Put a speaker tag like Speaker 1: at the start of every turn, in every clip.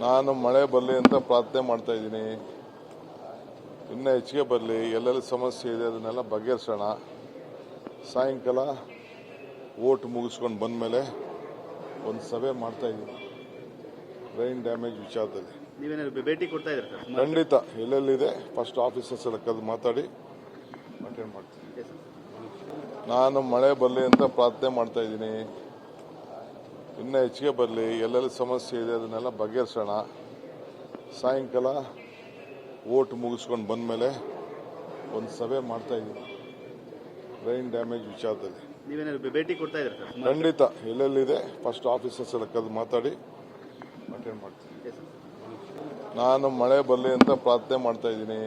Speaker 1: ನಾನು ಮಳೆ ಬರಲಿ ಅಂತ ಪ್ರಾರ್ಥನೆ ಮಾಡ್ತಾ ಇದ್ದೀನಿ. ಇನ್ನೂ ಹೆಚ್ಚಿಗೆ ಬರಲಿ, ಎಲ್ಲೆಲ್ಲಿ ಸಮಸ್ಯೆ ಇದೆ ಅದನ್ನೆಲ್ಲ ಬಗೆಹರಿಸೋಣ. ಸಾಯಂಕಾಲ ಓಟ್ ಮುಗಿಸ್ಕೊಂಡು ಬಂದ ಮೇಲೆ ಒಂದು ಸಭೆ ಮಾಡ್ತಾ ಇದ್ದೀನಿ ರೈನ್ ಡ್ಯಾಮೇಜ್ ವಿಚಾರದಲ್ಲಿ.
Speaker 2: ನೀವೇನಾದ್ರು ಭೇಟಿ ಕೊಡ್ತಾ ಇದ್ದೀರಾ ಸರ್?
Speaker 1: ಖಂಡಿತ ಎಲ್ಲೆಲ್ಲಿದೆ ಫಸ್ಟ್ ಆಫೀಸರ್ಸ್ ಎಲ್ಲ ಕರೆದು ಮಾತಾಡಿ ಅಟೆಂಡ್ ಮಾಡ್ತೀನಿ. ನಾನು ಮಳೆ ಬರಲಿ ಅಂತ ಪ್ರಾರ್ಥನೆ ಮಾಡ್ತಾ ಇದ್ದೀನಿ. ಇನ್ನೂ ಹೆಚ್ಚಿಗೆ ಬರಲಿ, ಎಲ್ಲೆಲ್ಲಿ ಸಮಸ್ಯೆ ಇದೆ ಅದನ್ನೆಲ್ಲ ಬಗೆಹರಿಸೋಣ. ಸಾಯಂಕಾಲ ಓಟ್ ಮುಗಿಸ್ಕೊಂಡು ಬಂದ ಮೇಲೆ ಒಂದು ಸಭೆ ಮಾಡ್ತಾ ಇದ್ದೀನಿ ರೈನ್ ಡ್ಯಾಮೇಜ್ ವಿಚಾರದಲ್ಲಿ.
Speaker 2: ನೀವೇನಾದ್ರು ಭೇಟಿ ಕೊಡ್ತಾ ಇದ್ದೀರಾ ಸರ್?
Speaker 1: ಖಂಡಿತ ಎಲ್ಲೆಲ್ಲಿದೆ ಫಸ್ಟ್ ಆಫೀಸರ್ಸ್ ಎಲ್ಲ ಕರೆದು ಮಾತಾಡಿ ಅಟೆಂಡ್ ಮಾಡ್ತೀನಿ. ನಾನು ಮಳೆ ಬರಲಿ ಅಂತ ಪ್ರಾರ್ಥನೆ ಮಾಡ್ತಾ ಇದ್ದೀನಿ.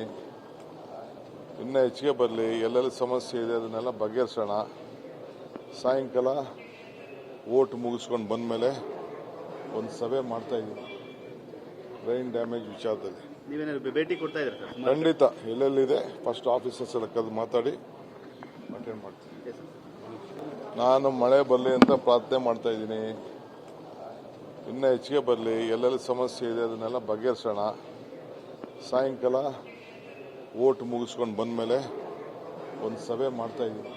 Speaker 1: ಇನ್ನೂ ಹೆಚ್ಚಿಗೆ ಬರಲಿ, ಎಲ್ಲೆಲ್ಲಿ ಸಮಸ್ಯೆ ಇದೆ ಅದನ್ನೆಲ್ಲ ಬಗೆಹರಿಸೋಣ. ಸಾಯಂಕಾಲ ಓಟ್ ಮುಗಿಸ್ಕೊಂಡು ಬಂದ ಮೇಲೆ ಒಂದು ಸಭೆ ಮಾಡ್ತಾ ಇದ್ದೀನಿ ರೈನ್ ಡ್ಯಾಮೇಜ್ ವಿಚಾರದಲ್ಲಿ.
Speaker 2: ನೀವೇನಾದ್ರು ಭೇಟಿ ಕೊಡ್ತಾ ಇದ್ದೀರಾ ಸರ್?
Speaker 1: ಖಂಡಿತ ಎಲ್ಲೆಲ್ಲಿದೆ ಫಸ್ಟ್ ಆಫೀಸರ್ಸ್ ಎಲ್ಲ ಕರೆದು ಮಾತಾಡಿ ಅಟೆಂಡ್ ಮಾಡ್ತೀನಿ. ನಾನು ಮಳೆ ಬರಲಿ ಅಂತ ಪ್ರಾರ್ಥನೆ ಮಾಡ್ತಾ ಇದ್ದೀನಿ. ಇನ್ನೂ ಹೆಚ್ಚಿಗೆ ಬರಲಿ, ಎಲ್ಲೆಲ್ಲಿ ಸಮಸ್ಯೆ ಇದೆ ಅದನ್ನೆಲ್ಲ ಬಗೆಹರಿಸೋಣ. ಸಾಯಂಕಾಲ ಓಟ್ ಮುಗಿಸ್ಕೊಂಡು ಬಂದ ಮೇಲೆ ಒಂದು ಸಭೆ ಮಾಡ್ತಾ ಇದ್ದೀನಿ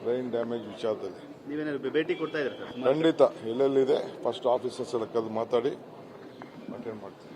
Speaker 1: ರೈನ್ ಡ್ಯಾಮೇಜ್ ವಿಚಾರದಲ್ಲಿ.
Speaker 2: ನೀವೇನಾದ್ರು ಭೇಟಿ ಕೊಡ್ತಾ ಇದ್ದೀರಾ ಸರ್?
Speaker 1: ಖಂಡಿತ ಎಲ್ಲೆಲ್ಲಿದೆ ಫಸ್ಟ್ ಆಫೀಸರ್ಸ್ ಎಲ್ಲ ಕರೆದು ಮಾತಾಡಿ ಅಟೆಂಡ್ ಮಾಡ್ತೀನಿ.